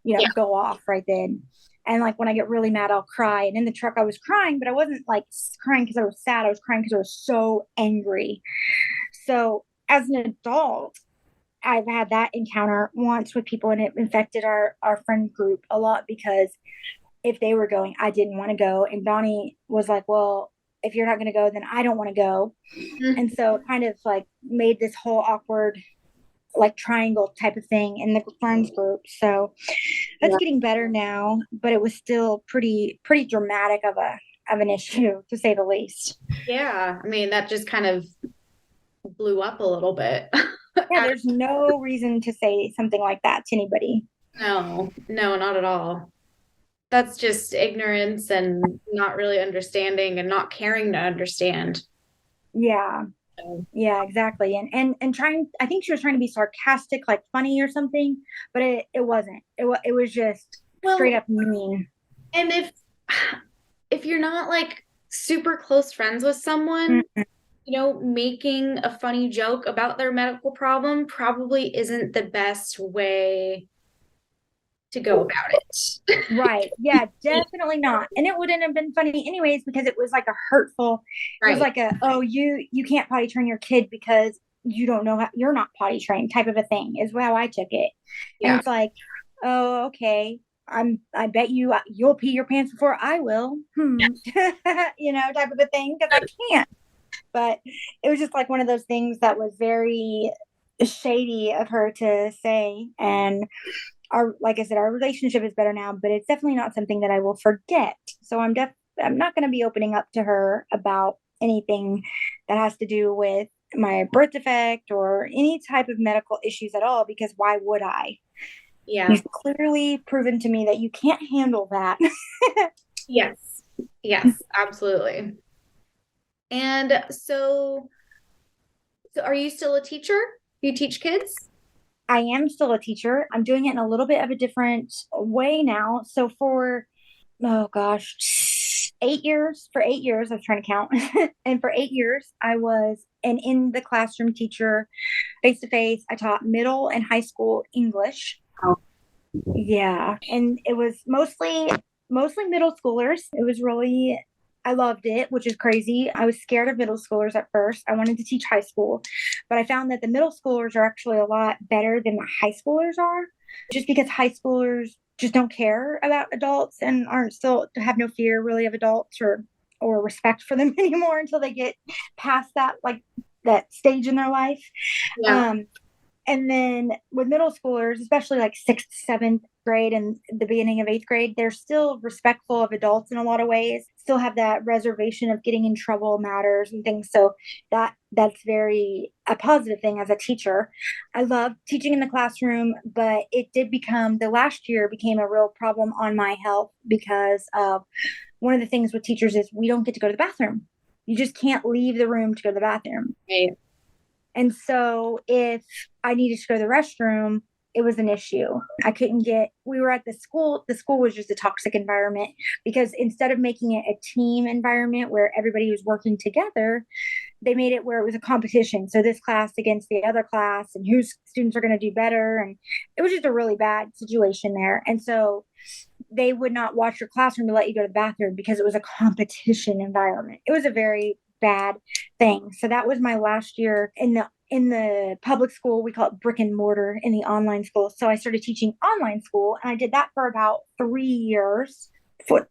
Yeah. go off right then. And like when I get really mad, I'll cry. And in the truck, I was crying, but I wasn't like crying because I was sad. I was crying because I was so angry. So as an adult, I've had that encounter once with people, and it infected our friend group a lot because if they were going, I didn't want to go. And Donnie was like, well, if you're not going to go, then I don't want to go. And so it kind of like made this whole awkward, like triangle type of thing in the friends group. So that's Yeah. getting better now, but it was still pretty dramatic of an issue to say the least. Yeah. I mean, that just kind of blew up a little bit. Yeah, there's no reason to say something like that to anybody. No, no, not at all. That's just ignorance and not really understanding and not caring to understand. Yeah. So, Yeah, exactly. And trying, I think she was trying to be sarcastic, like funny or something, but it wasn't. It was just straight well, up mean. and if you're not like super close friends with someone, Mm, making a funny joke about their medical problem probably isn't the best way to go about it. right. Yeah, definitely not. And it wouldn't have been funny anyways because it was like a hurtful. It was Right. like a, oh, you can't potty train your kid because you don't know how, you're not potty trained type of a thing is how I took it. And Yeah. it's like, oh, okay. I bet you'll pee your pants before I will. Type of a thing because I can't. But it was just like one of those things that was very shady of her to say. And like I said, our relationship is better now, but it's definitely not something that I will forget. So I'm not going to be opening up to her about anything that has to do with my birth defect or any type of medical issues at all, because why would I? Yeah. You've clearly proven to me that you can't handle that. Yes. Yes, absolutely. And so are you still a teacher? You teach kids? I am still a teacher. I'm doing it in a little bit of a different way now. So oh gosh, 8 years, for 8 years, I was trying to count. And for 8 years, I was an in the classroom teacher, face to face. I taught middle and high school English. Oh. Yeah. And it was mostly middle schoolers. It was really, I loved it, which is crazy. I was scared of middle schoolers at first. I wanted to teach high school, but I found that the middle schoolers are actually a lot better than the high schoolers are, just because high schoolers just don't care about adults and aren't still have no fear really of adults or respect for them anymore until they get past that, like that stage in their life. Yeah. Um, and then with middle schoolers, especially like sixth, seventh grade and the beginning of eighth grade, they're still respectful of adults in a lot of ways, still have that reservation of getting in trouble matters and things. So that's very a positive thing as a teacher. I love teaching in the classroom, but it did become the last year became a real problem on my health because of one of the things with teachers is we don't get to go to the bathroom. You just can't leave the room to go to the bathroom. Right. And so if I needed to go to the restroom, it was an issue. We were at the school was just a toxic environment because instead of making it a team environment where everybody was working together, they made it where it was a competition. So this class against the other class and whose students are going to do better. And it was just a really bad situation there. And so they would not watch your classroom to let you go to the bathroom because it was a competition environment. It was a very bad thing. So that was my last year in the public school. We call it brick and mortar in the online school. So I started teaching online school and I did that for about 3 years. 4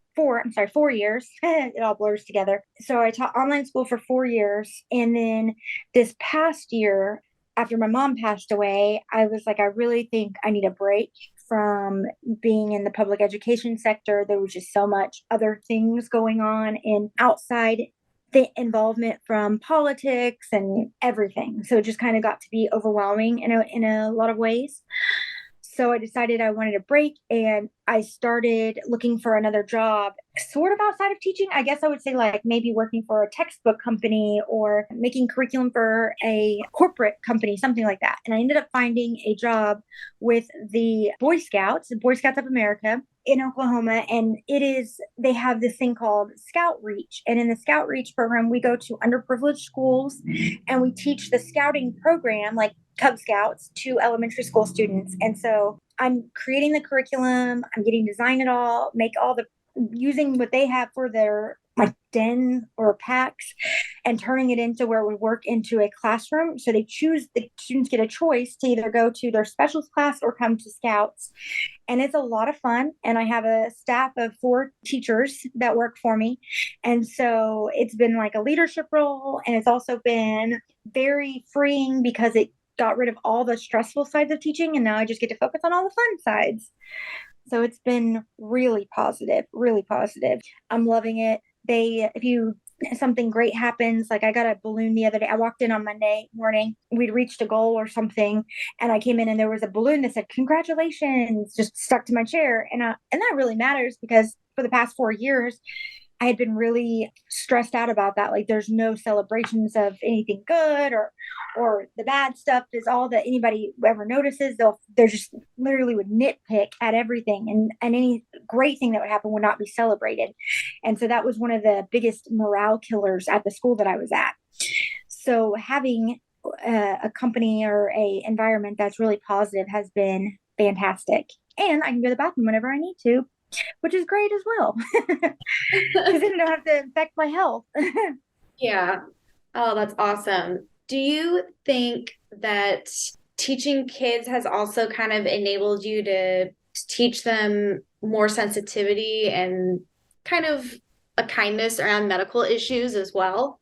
years. It all blurs together. So I taught online school for 4 years. And then this past year, after my mom passed away, I was like, I really think I need a break from being in the public education sector. There was just so much other things going on and outside the involvement from politics and everything. So it just kind of got to be overwhelming in a lot of ways. So I decided I wanted a break and I started looking for another job, sort of outside of teaching. I guess I would say like maybe working for a textbook company or making curriculum for a corporate company, something like that. And I ended up finding a job with the Boy Scouts of America. in Oklahoma, and they have this thing called Scout Reach. And in the Scout Reach program, we go to underprivileged schools and we teach the scouting program, like Cub Scouts, to elementary school students. And so I'm creating the curriculum, I'm getting design it all, make all the using what they have for their like den or packs and turning it into where we work into a classroom. So the students get a choice to either go to their specials class or come to Scouts. And it's a lot of fun. And I have a staff of 4 teachers that work for me. And so it's been like a leadership role. And it's also been very freeing because it got rid of all the stressful sides of teaching. And now I just get to focus on all the fun sides. So it's been really positive, really positive. I'm loving it. If something great happens, like I got a balloon the other day. I walked in on Monday morning. We'd reached a goal or something, and I came in and there was a balloon that said "Congratulations," just stuck to my chair, and that really matters because for the past 4 years, I had been really stressed out about that. Like there's no celebrations of anything good or the bad stuff is all that anybody ever notices. They're just literally would nitpick at everything and any great thing that would happen would not be celebrated. And so that was one of the biggest morale killers at the school that I was at. So having a company or a environment that's really positive has been fantastic. And I can go to the bathroom whenever I need to, which is great as well. Because then I don't have to affect my health. Yeah. Oh, that's awesome. Do you think that teaching kids has also kind of enabled you to teach them more sensitivity and kind of a kindness around medical issues as well?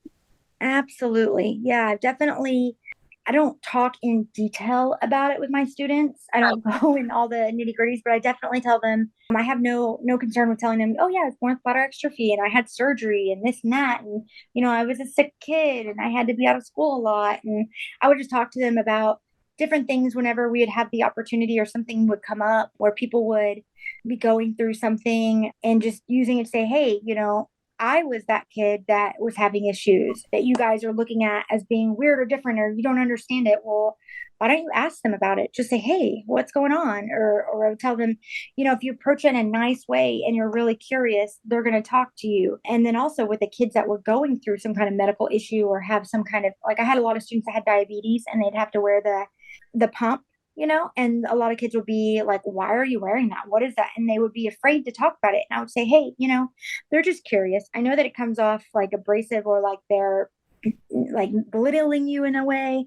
Absolutely. Yeah, definitely. I don't talk in detail about it with my students. I don't go in all the nitty gritties, but I definitely tell them I have no concern with telling them, oh yeah, I was born with bladder exstrophy and I had surgery and this and that. And, I was a sick kid and I had to be out of school a lot. And I would just talk to them about different things whenever we would have the opportunity or something would come up where people would be going through something and just using it to say, hey, I was that kid that was having issues that you guys are looking at as being weird or different, or you don't understand it. Well, why don't you ask them about it? Just say, hey, what's going on? Or I would tell them, if you approach it in a nice way and you're really curious, they're going to talk to you. And then also with the kids that were going through some kind of medical issue or have some kind of, like I had a lot of students that had diabetes and they'd have to wear the pump, and a lot of kids would be like, why are you wearing that? What is that? And they would be afraid to talk about it. And I would say, hey, they're just curious. I know that it comes off like abrasive or like they're like belittling you in a way.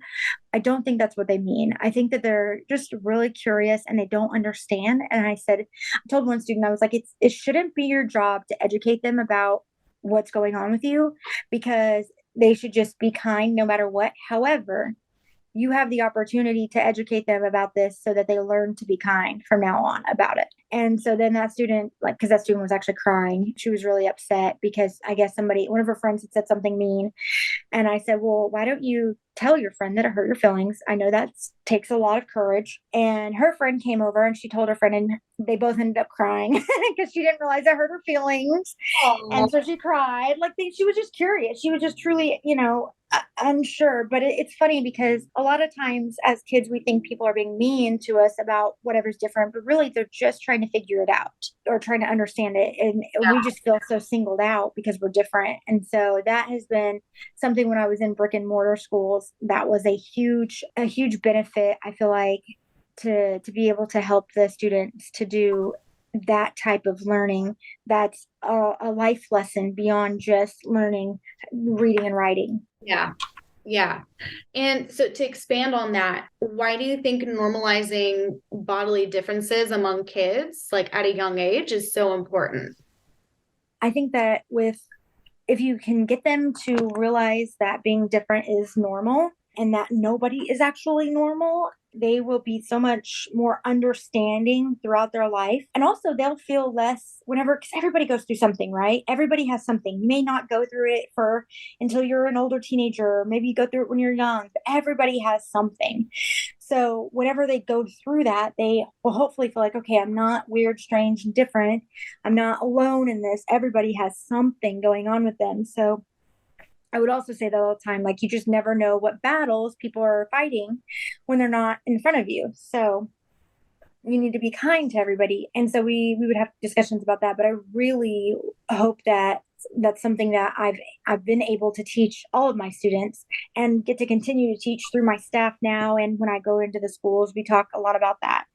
I don't think that's what they mean. I think that they're just really curious and they don't understand. And I told one student, I was like, it shouldn't be your job to educate them about what's going on with you because they should just be kind no matter what. However, you have the opportunity to educate them about this so that they learn to be kind from now on about it. And so then that student, like, because that student was actually crying, she was really upset because I guess one of her friends had said something mean. And I said, well, why don't you tell your friend that it hurt your feelings? I know that takes a lot of courage. And her friend came over and she told her friend, and they both ended up crying because she didn't realize it hurt her feelings. Aww. And so she cried. Like she was just curious. She was just truly, unsure. But it's funny because a lot of times as kids, we think people are being mean to us about whatever's different, but really they're just trying to figure it out or trying to understand it. And we just feel so singled out because we're different. And so that has been something when I was in brick and mortar schools, that was a huge benefit. I feel like to be able to help the students to do that type of learning that's a life lesson beyond just learning reading and writing. Yeah. Yeah. And so to expand on that, why do you think normalizing bodily differences among kids, like at a young age, is so important? I think that if you can get them to realize that being different is normal and that nobody is actually normal, they will be so much more understanding throughout their life. And also they'll feel less because everybody goes through something, right? Everybody has something. You may not go through it until you're an older teenager, or maybe you go through it when you're young, but everybody has something. So whenever they go through that, they will hopefully feel like, okay, I'm not weird, strange, and different. I'm not alone in this. Everybody has something going on with them. So I would also say that all the time, like you just never know what battles people are fighting when they're not in front of you. So you need to be kind to everybody. And so we would have discussions about that. But I really hope that that's something that I've been able to teach all of my students and get to continue to teach through my staff now. And when I go into the schools, we talk a lot about that.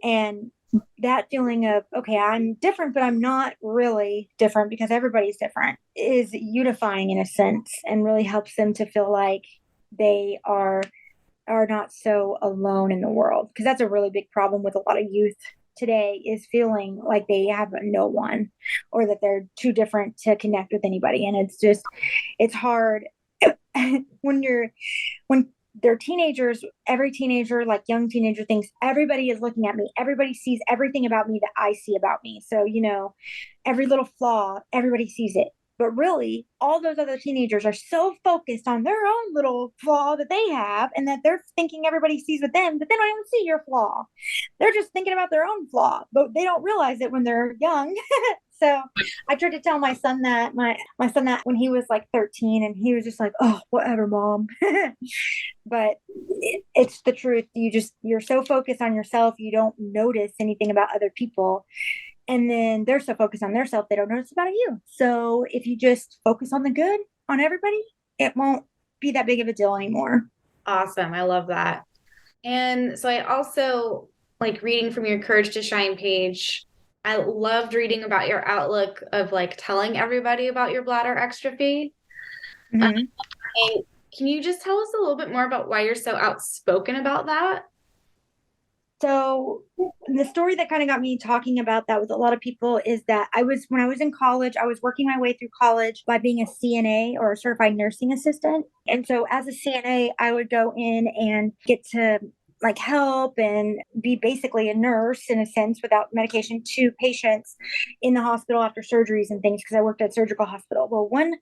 And that feeling of, okay, I'm different, but I'm not really different because everybody's different, is unifying in a sense, and really helps them to feel like they are not so alone in the world, because that's a really big problem with a lot of youth today, is feeling like they have no one, or that they're too different to connect with anybody. And it's hard when they're teenagers. Every teenager, like young teenager, thinks everybody is looking at me, everybody sees everything about me that I see about me. So every little flaw, everybody sees it. But really, all those other teenagers are so focused on their own little flaw that they have, and that they're thinking everybody sees with them, that they don't even see your flaw. They're just thinking about their own flaw, but they don't realize it when they're young. So I tried to tell my son that, my son, that when he was like 13, and he was just like, oh, whatever, mom. But it's the truth. You're so focused on yourself, you don't notice anything about other people. And then they're so focused on their self, they don't notice about you. So if you just focus on the good on everybody, it won't be that big of a deal anymore. Awesome. I love that. And so I also like reading from your Courage to Shine page. I loved reading about your outlook of like telling everybody about your bladder exstrophy. Mm-hmm. And can you just tell us a little bit more about why you're so outspoken about that? So the story that kind of got me talking about that with a lot of people is that when I was in college, I was working my way through college by being a CNA, or a certified nursing assistant. And so as a CNA, I would go in and get to like help and be basically a nurse in a sense, without medication, to patients in the hospital after surgeries and things, because I worked at a surgical hospital. Well, one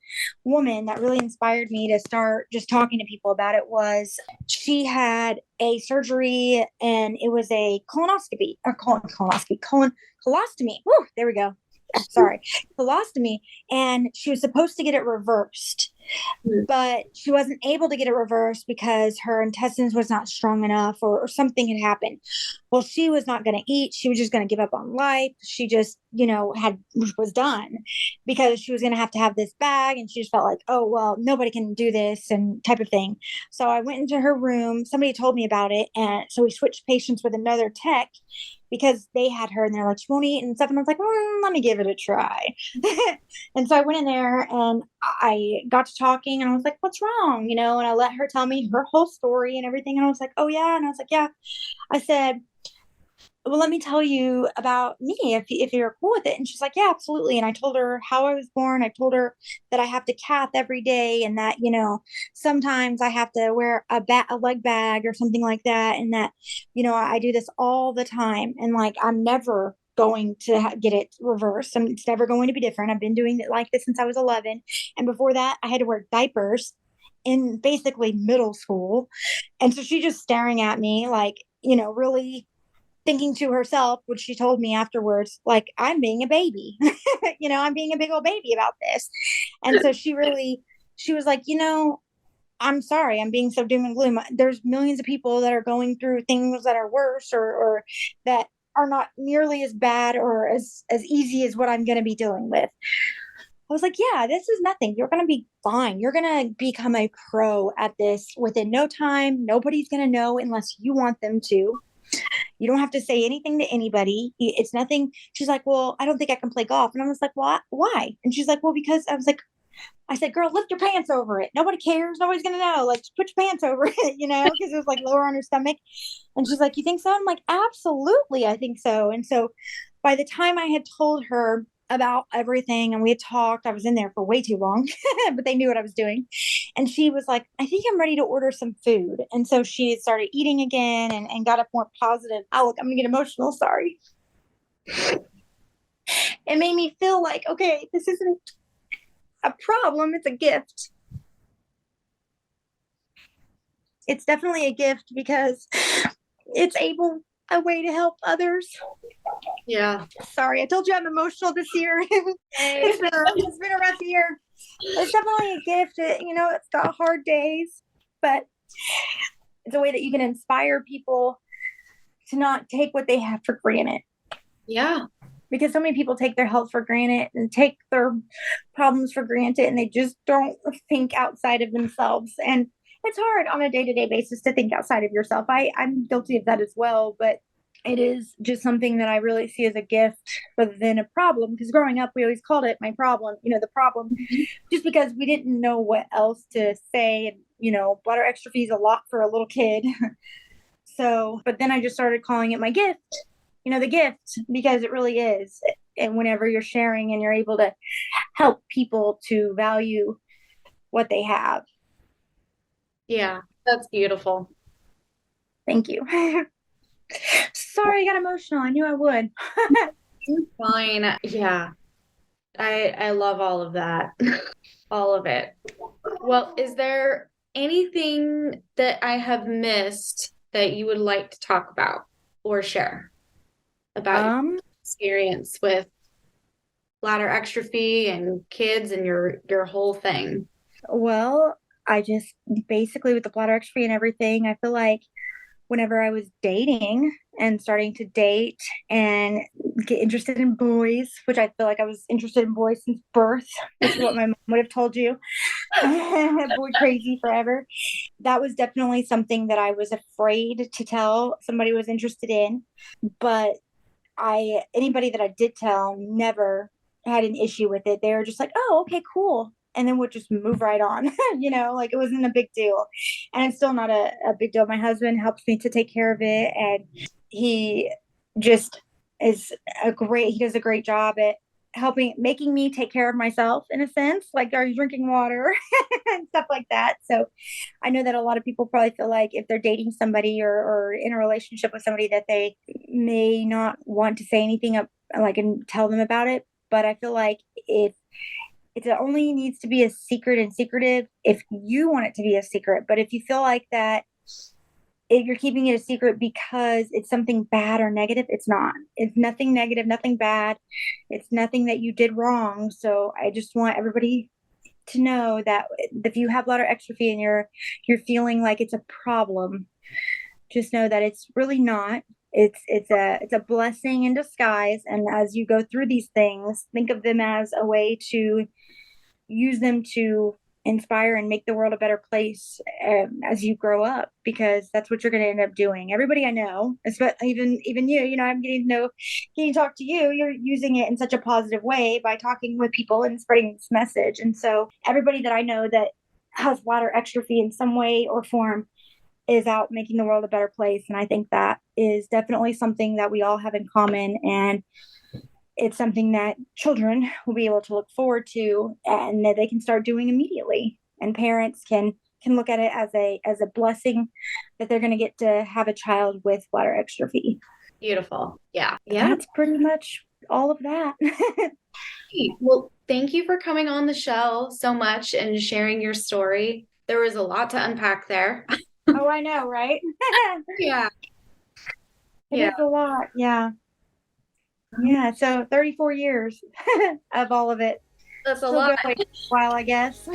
woman that really inspired me to start just talking to people about it was, she had a surgery, and it was a colonoscopy, or colostomy. Woo, there we go. Sorry, colostomy. And she was supposed to get it reversed, but she wasn't able to get it reversed because her intestines was not strong enough, or something had happened. Well, she was not going to eat. She was just going to give up on life. She just, was done, because she was going to have this bag, and she just felt like, oh, well, nobody can do this, and type of thing. So I went into her room. Somebody told me about it. And so we switched patients with another tech, because they had her, and they're like, she won't eat and stuff. And I was like, let me give it a try. And so I went in there, and I got to talking, and I was like, what's wrong? And I let her tell me her whole story and everything. And I was like, oh yeah. And I was like, yeah. I said, well, let me tell you about me, if you're cool with it. And she's like, yeah, absolutely. And I told her how I was born. I told her that I have to cath every day, and that, sometimes I have to wear a leg bag or something like that. And that, I do this all the time. And like, I'm never going to get it reversed. And it's never going to be different. I've been doing it like this since I was 11. And before that, I had to wear diapers in basically middle school. And so she's just staring at me like, really thinking to herself, which she told me afterwards, like, I'm being a baby. I'm being a big old baby about this. And so she was like, I'm sorry, I'm being so doom and gloom. There's millions of people that are going through things that are worse, or that are not nearly as bad or as easy as what I'm going to be dealing with. I was like, yeah, this is nothing. You're going to be fine. You're going to become a pro at this within no time. Nobody's going to know unless you want them to. You don't have to say anything to anybody. It's nothing. She's like, well, I don't think I can play golf. And I was like, well, why? And she's like, well, because I said, girl, lift your pants over it. Nobody cares. Nobody's going to know. Like, just put your pants over it, because it was like lower on her stomach. And she's like, you think so? I'm like, absolutely. I think so. And so by the time I had told her about everything and we had talked, I was in there for way too long, but they knew what I was doing. And she was like, I think I'm ready to order some food. And so she started eating again, and got a more positive outlook. I'm going to get emotional. Sorry. It made me feel like, okay, this isn't a problem. It's a gift. It's definitely a gift, because it's a way to help others. Yeah. Sorry, I told you I'm emotional this year. It's been a rough year. It's definitely a gift. It's got hard days, but it's a way that you can inspire people to not take what they have for granted. Yeah. Because so many people take their health for granted and take their problems for granted, and they just don't think outside of themselves. And it's hard on a day-to-day basis to think outside of yourself. I'm guilty of that as well, but it is just something that I really see as a gift rather than a problem. Because growing up, we always called it my problem, the problem, just because we didn't know what else to say. And, bladder exstrophy is a lot for a little kid. So, but then I just started calling it my gift, the gift, because it really is. And whenever you're sharing and you're able to help people to value what they have. Yeah, that's beautiful. Thank you. Sorry, I got emotional. I knew I would. You're fine. Yeah. I love all of that. All of it. Well, is there anything that I have missed that you would like to talk about or share about your experience with bladder exstrophy and kids and your whole thing? Well, I just basically with the bladder exstrophy and everything, I feel like whenever I was dating and starting to date and get interested in boys, which I feel like I was interested in boys since birth, which is what my mom would have told you. Boy crazy forever. That was definitely something that I was afraid to tell somebody was interested in. But anybody that I did tell never had an issue with it. They were just like, oh, okay, cool. And then would just move right on, like it wasn't a big deal. And it's still not a big deal. My husband helps me to take care of it. And he just he does a great job at making me take care of myself in a sense. Like, are you drinking water and stuff like that? So I know that a lot of people probably feel like if they're dating somebody or in a relationship with somebody that they may not want to say anything and tell them about it. But I feel like if it only needs to be a secret and secretive if you want it to be a secret. But if you feel like that, if you're keeping it a secret because it's something bad or negative, it's not. It's nothing negative, nothing bad. It's nothing that you did wrong. So I just want everybody to know that if you have bladder exstrophy and you're feeling like it's a problem, just know that it's really not. It's a blessing in disguise. And as you go through these things, think of them as a way to use them to inspire and make the world a better place as you grow up, because that's what you're going to end up doing. Everybody I know, especially even you, I'm getting to talk to you. You're using it in such a positive way by talking with people and spreading this message. And so everybody that I know that has bladder exstrophy in some way or form is out making the world a better place. And I think that is definitely something that we all have in common. And it's something that children will be able to look forward to and that they can start doing immediately. And parents can look at it as a blessing that they're going to get to have a child with bladder exstrophy. Beautiful. Yeah. Yeah. That's pretty much all of that. Well, thank you for coming on the show so much and sharing your story. There was a lot to unpack there. Oh, I know, right? Yeah. It is a lot. Yeah. Yeah. So 34 years of all of it. That's a Still lot. going a while, I guess.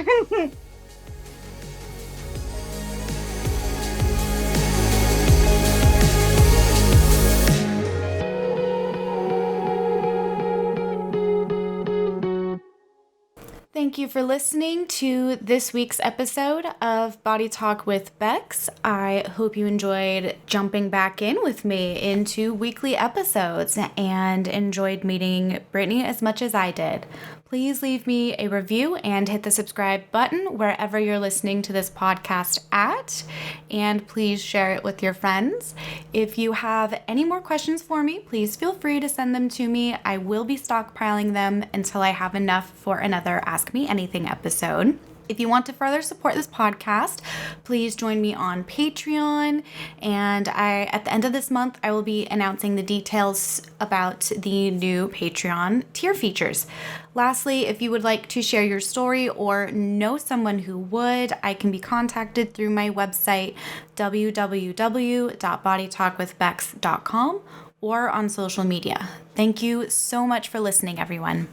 Thank you for listening to this week's episode of Body Talk with Becks. I hope you enjoyed jumping back in with me into weekly episodes and enjoyed meeting Brittney as much as I did. Please leave me a review and hit the subscribe button wherever you're listening to this podcast at, and please share it with your friends. If you have any more questions for me, please feel free to send them to me. I will be stockpiling them until I have enough for another Ask Me Anything episode. If you want to further support this podcast, please join me on Patreon. And at the end of this month, I will be announcing the details about the new Patreon tier features. Lastly, if you would like to share your story or know someone who would, I can be contacted through my website, www.bodytalkwithbecks.com, or on social media. Thank you so much for listening, everyone.